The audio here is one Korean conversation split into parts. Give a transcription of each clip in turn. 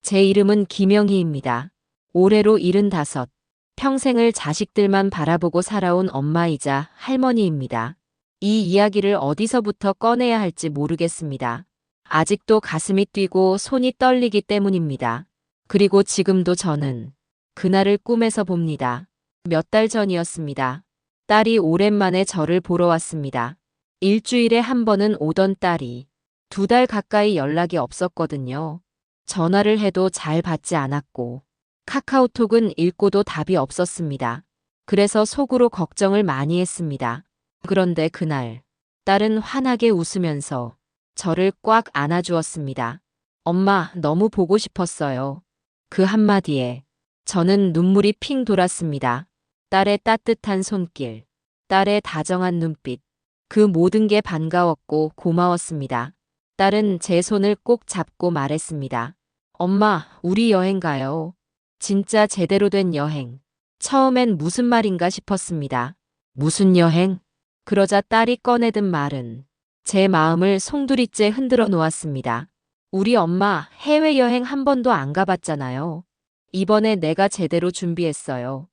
제 이름은 김영희입니다. 올해로 75. 평생을 자식들만 바라보고 살아온 엄마이자 할머니입니다. 이 이야기를 어디서부터 꺼내야 할지 모르겠습니다. 아직도 가슴이 뛰고 손이 떨리기 때문입니다. 그리고 지금도 저는 그날을 꿈에서 봅니다. 몇 달 전이었습니다. 딸이 오랜만에 저를 보러 왔습니다. 일주일에 한 번은 오던 딸이 2달 가까이 연락이 없었거든요. 전화를 해도 잘 받지 않았고 카카오톡은 읽고도 답이 없었습니다. 그래서 속으로 걱정을 많이 했습니다. 그런데 그날 딸은 환하게 웃으면서 저를 꽉 안아주었습니다. 엄마, 너무 보고 싶었어요. 그 한마디에 저는 눈물이 핑 돌았습니다. 딸의 따뜻한 손길, 딸의 다정한 눈빛, 그 모든 게 반가웠고 고마웠습니다. 딸은 제 손을 꼭 잡고 말했습니다. 엄마, 우리 여행 가요. 진짜 제대로 된 여행. 처음엔 무슨 말인가 싶었습니다. 무슨 여행? 그러자 딸이 꺼내든 말은 제 마음을 송두리째 흔들어 놓았습니다. 우리 엄마 해외여행 한 번도 안 가봤잖아요. 이번에 내가 제대로 준비했어요.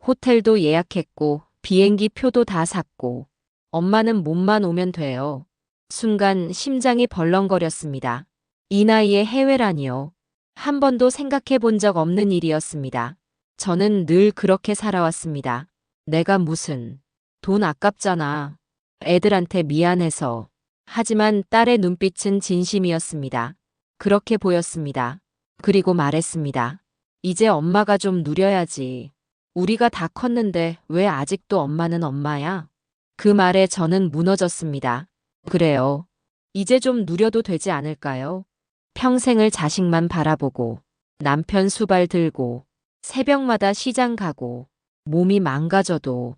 호텔도 예약했고 비행기 표도 다 샀고 엄마는 몸만 오면 돼요. 순간 심장이 벌렁거렸습니다. 이 나이에 해외라니요. 한 번도 생각해 본 적 없는 일이었습니다. 저는 늘 그렇게 살아왔습니다. 내가 무슨 돈 아깝잖아. 애들한테 미안해서. 하지만 딸의 눈빛은 진심이었습니다. 그렇게 보였습니다. 그리고 말했습니다. 이제 엄마가 좀 누려야지. 우리가 다 컸는데 왜 아직도 엄마는 엄마야? 그 말에 저는 무너졌습니다. 그래요. 이제 좀 누려도 되지 않을까요? 평생을 자식만 바라보고 남편 수발 들고 새벽마다 시장 가고 몸이 망가져도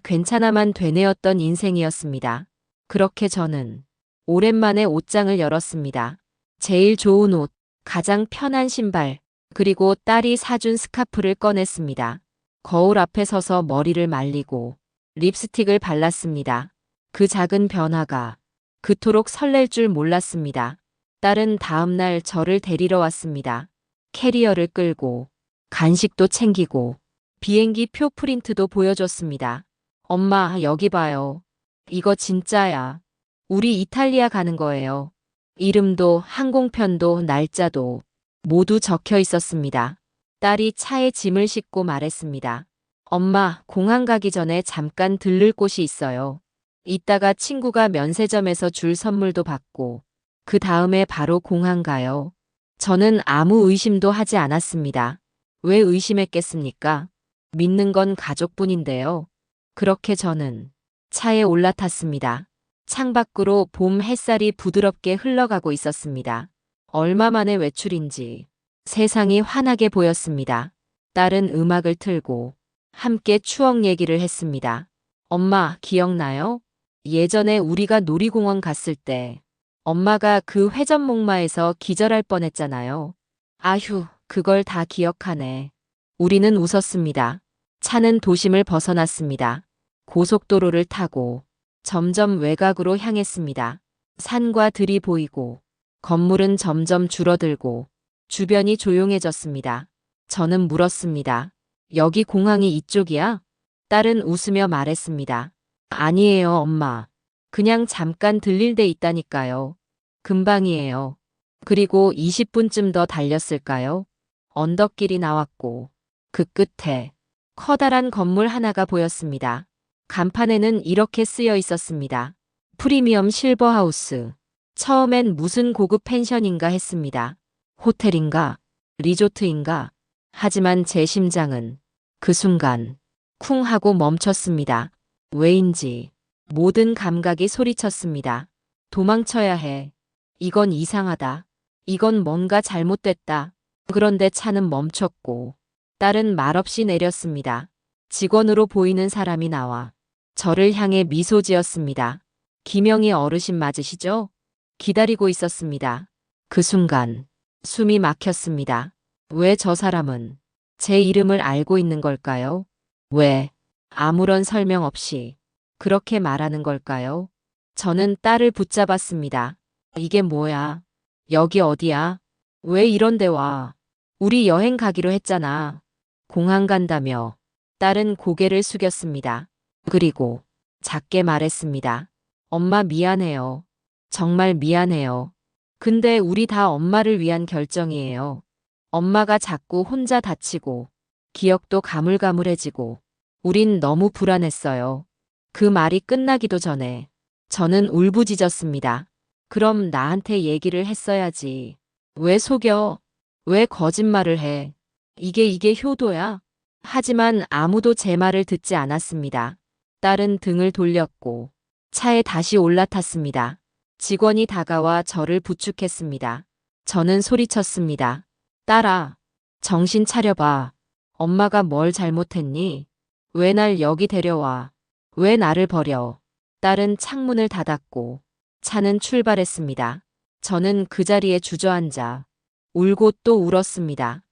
괜찮아만 되뇌었던 인생이었습니다. 그렇게 저는 오랜만에 옷장을 열었습니다. 제일 좋은 옷, 가장 편한 신발, 그리고 딸이 사준 스카프를 꺼냈습니다. 거울 앞에 서서 머리를 말리고 립스틱을 발랐습니다. 그 작은 변화가 그토록 설렐 줄 몰랐습니다. 딸은 다음날 저를 데리러 왔습니다. 캐리어를 끌고 간식도 챙기고 비행기 표 프린트도 보여줬습니다. 엄마, 여기 봐요. 이거 진짜야. 우리 이탈리아 가는 거예요. 이름도 항공편도 날짜도 모두 적혀 있었습니다. 딸이 차에 짐을 싣고 말했습니다. 엄마, 공항 가기 전에 잠깐 들를 곳이 있어요. 이따가 친구가 면세점에서 줄 선물도 받고 그 다음에 바로 공항 가요. 저는 아무 의심도 하지 않았습니다. 왜 의심했겠습니까? 믿는 건 가족뿐인데요. 그렇게 저는 차에 올라탔습니다. 창밖으로 봄 햇살이 부드럽게 흘러가고 있었습니다. 얼마 만의 외출인지 세상이 환하게 보였습니다. 딸은 음악을 틀고 함께 추억 얘기를 했습니다. 엄마, 기억나요? 예전에 우리가 놀이공원 갔을 때 엄마가 그 회전목마에서 기절할 뻔했잖아요. 아휴, 그걸 다 기억하네. 우리는 웃었습니다. 차는 도심을 벗어났습니다. 고속도로를 타고 점점 외곽으로 향했습니다. 산과 들이 보이고 건물은 점점 줄어들고 주변이 조용해졌습니다. 저는 물었습니다. 여기 공항이 이쪽이야? 딸은 웃으며 말했습니다. 아니에요, 엄마. 그냥 잠깐 들릴 데 있다니까요. 금방이에요. 그리고 20분쯤 더 달렸을까요? 언덕길이 나왔고 그 끝에 커다란 건물 하나가 보였습니다. 간판에는 이렇게 쓰여 있었습니다. 프리미엄 실버하우스. 처음엔 무슨 고급 펜션인가 했습니다. 호텔인가? 리조트인가? 하지만 제 심장은 그 순간 쿵 하고 멈췄습니다. 왜인지 모든 감각이 소리쳤습니다. 도망쳐야 해. 이건 이상하다. 이건 뭔가 잘못됐다. 그런데 차는 멈췄고 딸은 말없이 내렸습니다. 직원으로 보이는 사람이 나와 저를 향해 미소 지었습니다. 김영희 어르신 맞으시죠? 기다리고 있었습니다. 그 순간 숨이 막혔습니다. 왜 저 사람은 제 이름을 알고 있는 걸까요? 왜 아무런 설명 없이 그렇게 말하는 걸까요? 저는 딸을 붙잡았습니다. 이게 뭐야? 여기 어디야? 왜 이런 데 와? 우리 여행 가기로 했잖아. 공항 간다며. 딸은 고개를 숙였습니다. 그리고 작게 말했습니다. 엄마 미안해요. 정말 미안해요. 근데 우리 다 엄마를 위한 결정이에요. 엄마가 자꾸 혼자 다치고 기억도 가물가물해지고 우린 너무 불안했어요. 그 말이 끝나기도 전에 저는 울부짖었습니다. 그럼 나한테 얘기를 했어야지. 왜 속여? 왜 거짓말을 해? 이게 효도야? 하지만 아무도 제 말을 듣지 않았습니다. 딸은 등을 돌렸고 차에 다시 올라탔습니다. 직원이 다가와 저를 부축했습니다. 저는 소리쳤습니다. 딸아, 정신 차려봐. 엄마가 뭘 잘못했니? 왜 날 여기 데려와? 왜 나를 버려? 딸은 창문을 닫았고 차는 출발했습니다. 저는 그 자리에 주저앉아 울고 또 울었습니다.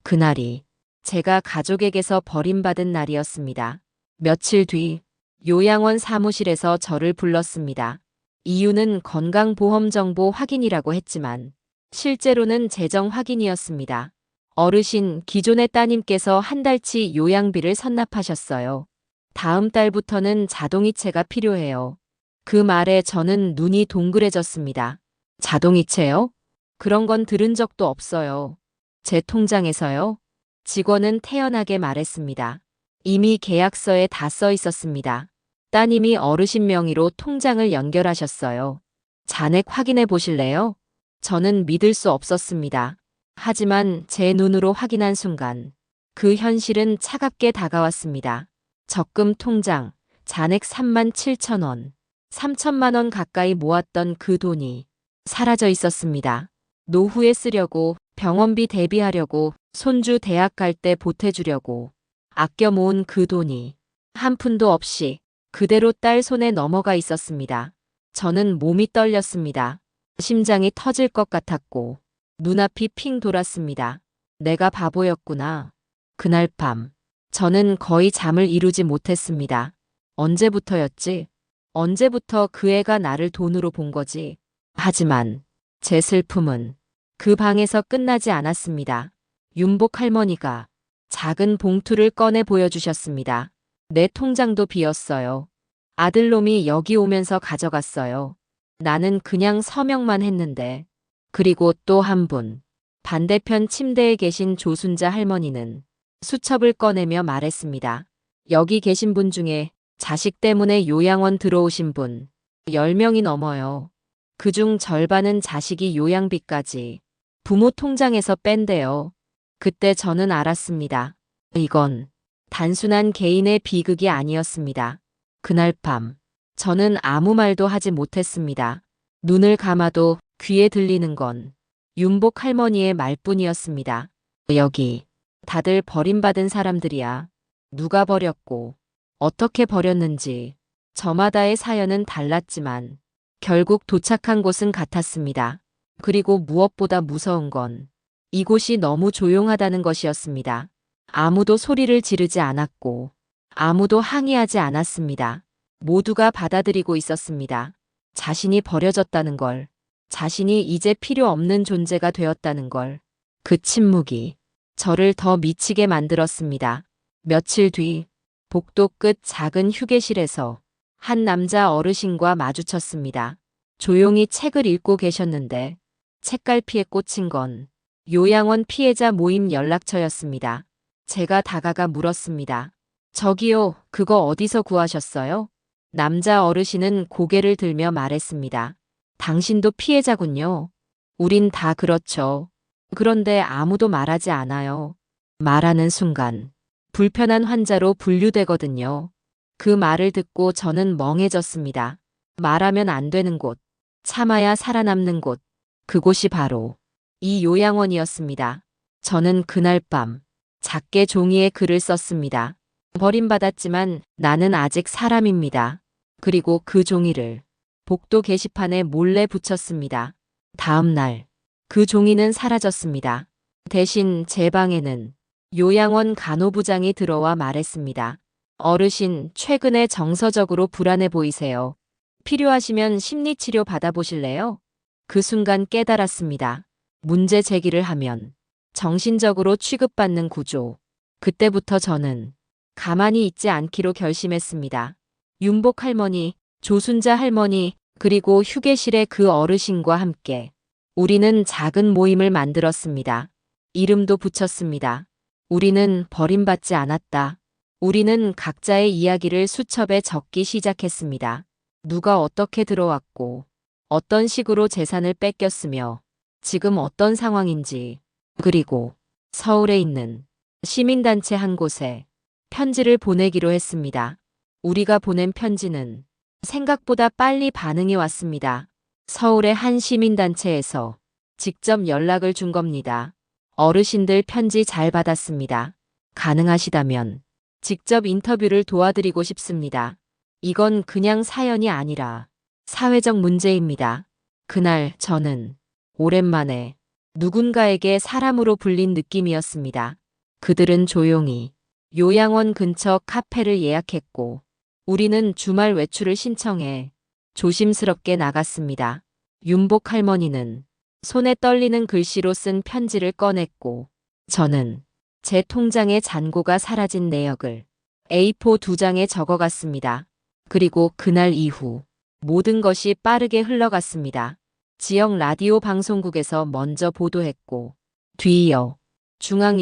그날이 제가 가족에게서 버림받은 날이었습니다. 며칠 뒤 요양원 사무실에서 저를 불렀습니다. 이유는 건강보험정보 확인이라고 했지만 실제로는 재정 확인이었습니다. 어르신, 기존의 따님께서 한 달치 요양비를 선납하셨어요. 다음 달부터는 자동이체가 필요해요. 그 말에 저는 눈이 동그래졌습니다. 자동이체요? 그런 건 들은 적도 없어요. 제 통장에서요? 직원은 태연하게 말했습니다. 이미 계약서에 다 써 있었습니다. 따님이 어르신 명의로 통장을 연결하셨어요. 잔액 확인해 보실래요? 저는 믿을 수 없었습니다. 하지만 제 눈으로 확인한 순간 그 현실은 차갑게 다가왔습니다. 적금 통장, 잔액 3만 7천 원, 3천만 원 가까이 모았던 그 돈이 사라져 있었습니다. 노후에 쓰려고, 병원비 대비하려고, 손주 대학 갈 때 보태주려고 아껴 모은 그 돈이 한 푼도 없이 그대로 딸 손에 넘어가 있었습니다. 저는 몸이 떨렸습니다. 심장이 터질 것 같았고 눈앞이 핑 돌았습니다. 내가 바보였구나. 그날 밤 저는 거의 잠을 이루지 못했습니다. 언제부터였지? 언제부터 그 애가 나를 돈으로 본 거지? 하지만 제 슬픔은 그 방에서 끝나지 않았습니다. 윤복 할머니가 작은 봉투를 꺼내 보여주셨습니다. 내 통장도 비었어요. 아들놈이 여기 오면서 가져갔어요. 나는 그냥 서명만 했는데. 그리고 또 한 분. 반대편 침대에 계신 조순자 할머니는 수첩을 꺼내며 말했습니다. 여기 계신 분 중에 자식 때문에 요양원 들어오신 분 10명이 넘어요. 그중 절반은 자식이 요양비까지 부모 통장에서 뺀대요. 그때 저는 알았습니다. 이건 단순한 개인의 비극이 아니었습니다. 그날 밤 저는 아무 말도 하지 못했습니다. 눈을 감아도 귀에 들리는 건 윤복 할머니의 말뿐이었습니다. 여기 다들 버림받은 사람들이야. 누가 버렸고 어떻게 버렸는지 저마다의 사연은 달랐지만 결국 도착한 곳은 같았습니다. 그리고 무엇보다 무서운 건 이곳이 너무 조용하다는 것이었습니다. 아무도 소리를 지르지 않았고 아무도 항의하지 않았습니다. 모두가 받아들이고 있었습니다. 자신이 버려졌다는 걸, 자신이 이제 필요 없는 존재가 되었다는 걸. 그 침묵이 저를 더 미치게 만들었습니다. 며칠 뒤 복도 끝 작은 휴게실에서 한 남자 어르신과 마주쳤습니다. 조용히 책을 읽고 계셨는데 책갈피에 꽂힌 건 요양원 피해자 모임 연락처였습니다. 제가 다가가 물었습니다. 저기요, 그거 어디서 구하셨어요? 남자 어르신은 고개를 들며 말했습니다. 당신도 피해자군요. 우린 다 그렇죠. 그런데 아무도 말하지 않아요. 말하는 순간 불편한 환자로 분류되거든요. 그 말을 듣고 저는 멍해졌습니다. 말하면 안 되는 곳, 참아야 살아남는 곳, 그곳이 바로 이 요양원이었습니다. 저는 그날 밤 작게 종이에 글을 썼습니다. 버림받았지만 나는 아직 사람입니다. 그리고 그 종이를 복도 게시판에 몰래 붙였습니다. 다음 날 그 종이는 사라졌습니다. 대신 제 방에는 요양원 간호부장이 들어와 말했습니다. 어르신, 최근에 정서적으로 불안해 보이세요. 필요하시면 심리치료 받아보실래요? 그 순간 깨달았습니다. 문제 제기를 하면 정신적으로 취급받는 구조. 그때부터 저는 가만히 있지 않기로 결심했습니다. 윤복 할머니, 조순자 할머니, 그리고 휴게실의 그 어르신과 함께 우리는 작은 모임을 만들었습니다. 이름도 붙였습니다. 우리는 버림받지 않았다. 우리는 각자의 이야기를 수첩에 적기 시작했습니다. 누가 어떻게 들어왔고, 어떤 식으로 재산을 뺏겼으며, 지금 어떤 상황인지, 그리고 서울에 있는 시민단체 한 곳에 편지를 보내기로 했습니다. 우리가 보낸 편지는 생각보다 빨리 반응이 왔습니다. 서울의 한 시민단체에서 직접 연락을 준 겁니다. 어르신들 편지 잘 받았습니다. 가능하시다면 직접 인터뷰를 도와드리고 싶습니다. 이건 그냥 사연이 아니라 사회적 문제입니다. 그날 저는 오랜만에 누군가에게 사람으로 불린 느낌이었습니다. 그들은 조용히 요양원 근처 카페를 예약했고 우리는 주말 외출을 신청해 조심스럽게 나갔습니다. 윤복 할머니는 손에 떨리는 글씨로 쓴 편지를 꺼냈고 저는 제 통장의 잔고가 사라진 내역을 A4 2장에 적어갔습니다. 그리고 그날 이후 모든 것이 빠르게 흘러갔습니다. 지역 라디오 방송국에서 먼저 보도했고 뒤이어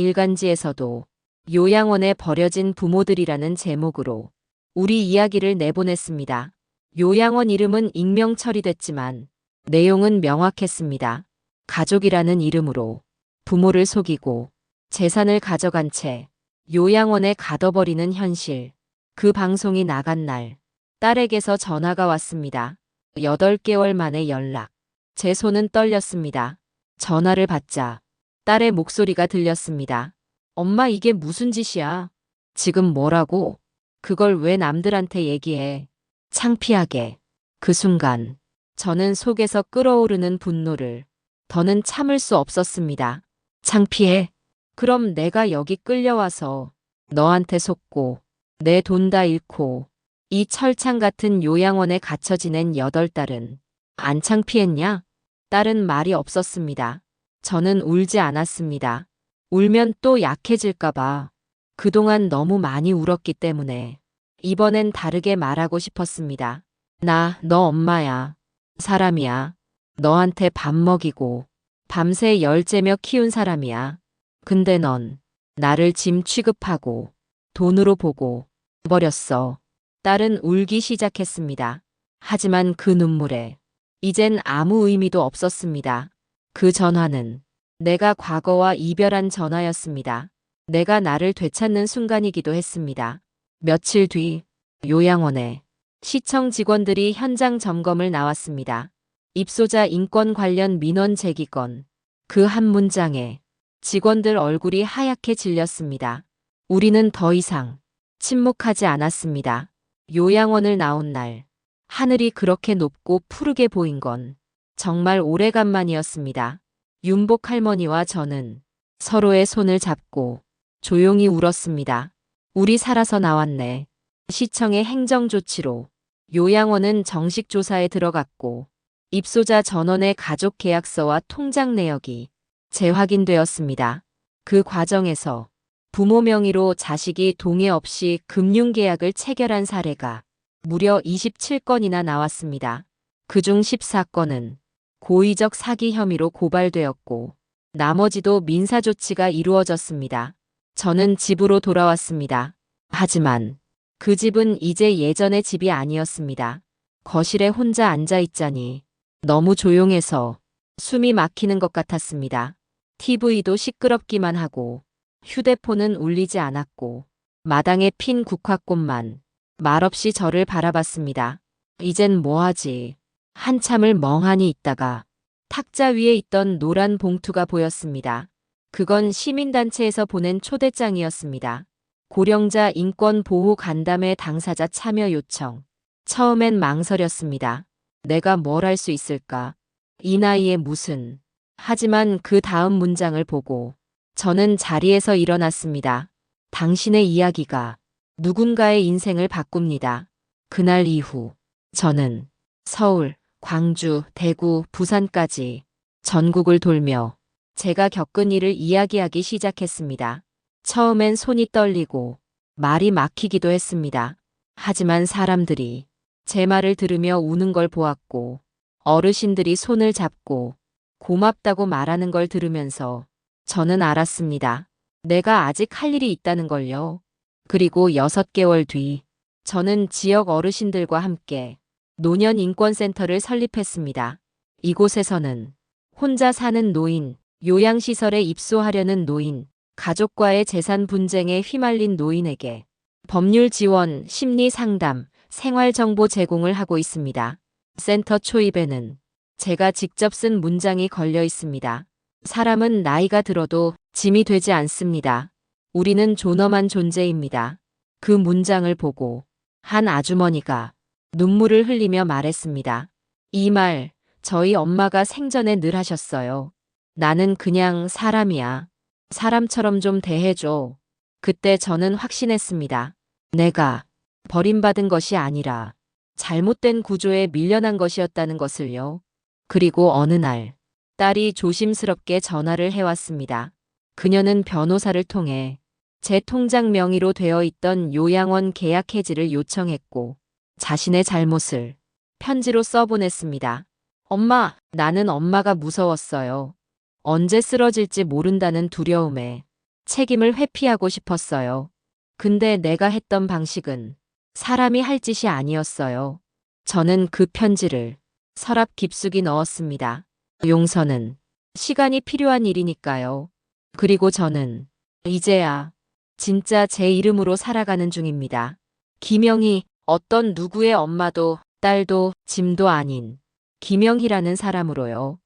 중앙일간지에서도 요양원에 버려진 부모들이라는 제목으로 우리 이야기를 내보냈습니다. 요양원 이름은 익명 처리됐지만 내용은 명확했습니다. 가족이라는 이름으로 부모를 속이고 재산을 가져간 채 요양원에 가둬버리는 현실. 그 방송이 나간 날 딸에게서 전화가 왔습니다. 8개월 만에 연락. 제 손은 떨렸습니다. 전화를 받자 딸의 목소리가 들렸습니다. 엄마 이게 무슨 짓이야? 지금 뭐라고? 그걸 왜 남들한테 얘기해? 창피하게. 그 순간 저는 속에서 끓어오르는 분노를 더는 참을 수 없었습니다. 창피해? 그럼 내가 여기 끌려와서 너한테 속고 내 돈 다 잃고 이 철창 같은 요양원에 갇혀 지낸 8달은 안 창피했냐? 딸은 말이 없었습니다. 저는 울지 않았습니다. 울면 또 약해질까봐. 그동안 너무 많이 울었기 때문에 이번엔 다르게 말하고 싶었습니다. 너 엄마야. 사람이야. 너한테 밥 먹이고 밤새 열째며 키운 사람이야. 근데 넌 나를 짐 취급하고 돈으로 보고 버렸어. 딸은 울기 시작했습니다. 하지만 그 눈물에 이젠 아무 의미도 없었습니다. 그 전화는 내가 과거와 이별한 전화였습니다. 내가 나를 되찾는 순간이기도 했습니다. 며칠 뒤 요양원에 시청 직원들이 현장 점검을 나왔습니다. 입소자 인권 관련 민원 제기 건. 그 한 문장에 직원들 얼굴이 하얗게 질렸습니다. 우리는 더 이상 침묵하지 않았습니다. 요양원을 나온 날 하늘이 그렇게 높고 푸르게 보인 건 정말 오래간만이었습니다. 윤복 할머니와 저는 서로의 손을 잡고 조용히 울었습니다. 우리 살아서 나왔네. 시청의 행정조치로 요양원은 정식 조사에 들어갔고 입소자 전원의 가족 계약서와 통장 내역이 재확인되었습니다. 그 과정에서 부모 명의로 자식이 동의 없이 금융계약을 체결한 사례가 무려 27건이나 나왔습니다. 그중 14건은 고의적 사기 혐의로 고발되었고 나머지도 민사조치가 이루어졌습니다. 저는 집으로 돌아왔습니다. 하지만 그 집은 이제 예전의 집이 아니었습니다. 거실에 혼자 앉아 있자니 너무 조용해서 숨이 막히는 것 같았습니다. TV도 시끄럽기만 하고 휴대폰은 울리지 않았고 마당에 핀 국화꽃만 말없이 저를 바라봤습니다. 이젠 뭐하지? 한참을 멍하니 있다가 탁자 위에 있던 노란 봉투가 보였습니다. 그건 시민단체에서 보낸 초대장이었습니다. 고령자 인권 보호 간담회 당사자 참여 요청. 처음엔 망설였습니다. 내가 뭘 할 수 있을까? 이 나이에 무슨. 하지만 그 다음 문장을 보고 저는 자리에서 일어났습니다. 당신의 이야기가 누군가의 인생을 바꿉니다. 그날 이후 저는 서울, 광주, 대구, 부산까지 전국을 돌며 제가 겪은 일을 이야기하기 시작했습니다. 처음엔 손이 떨리고 말이 막히기도 했습니다. 하지만 사람들이 제 말을 들으며 우는 걸 보았고 어르신들이 손을 잡고 고맙다고 말하는 걸 들으면서 저는 알았습니다. 내가 아직 할 일이 있다는 걸요. 그리고 6개월 뒤 저는 지역 어르신들과 함께 노년 인권센터를 설립했습니다. 이곳에서는 혼자 사는 노인, 요양시설에 입소하려는 노인, 가족과의 재산 분쟁에 휘말린 노인에게 법률 지원, 심리 상담, 생활 정보 제공을 하고 있습니다. 센터 초입에는 제가 직접 쓴 문장이 걸려 있습니다. 사람은 나이가 들어도 짐이 되지 않습니다. 우리는 존엄한 존재입니다. 그 문장을 보고 한 아주머니가 눈물을 흘리며 말했습니다. 이 말 저희 엄마가 생전에 늘 하셨어요. 나는 그냥 사람이야. 사람처럼 좀 대해줘. 그때 저는 확신했습니다. 내가 버림받은 것이 아니라 잘못된 구조에 밀려난 것이었다는 것을요. 그리고 어느 날 딸이 조심스럽게 전화를 해왔습니다. 그녀는 변호사를 통해 제 통장 명의로 되어 있던 요양원 계약 해지를 요청했고 자신의 잘못을 편지로 써보냈습니다. 엄마, 나는 엄마가 무서웠어요. 언제 쓰러질지 모른다는 두려움에 책임을 회피하고 싶었어요. 근데 내가 했던 방식은 사람이 할 짓이 아니었어요. 저는 그 편지를 서랍 깊숙이 넣었습니다. 용서는 시간이 필요한 일이니까요. 그리고 저는 이제야 진짜 제 이름으로 살아가는 중입니다. 김영희, 어떤 누구의 엄마도 딸도 짐도 아닌 김영희라는 사람으로요.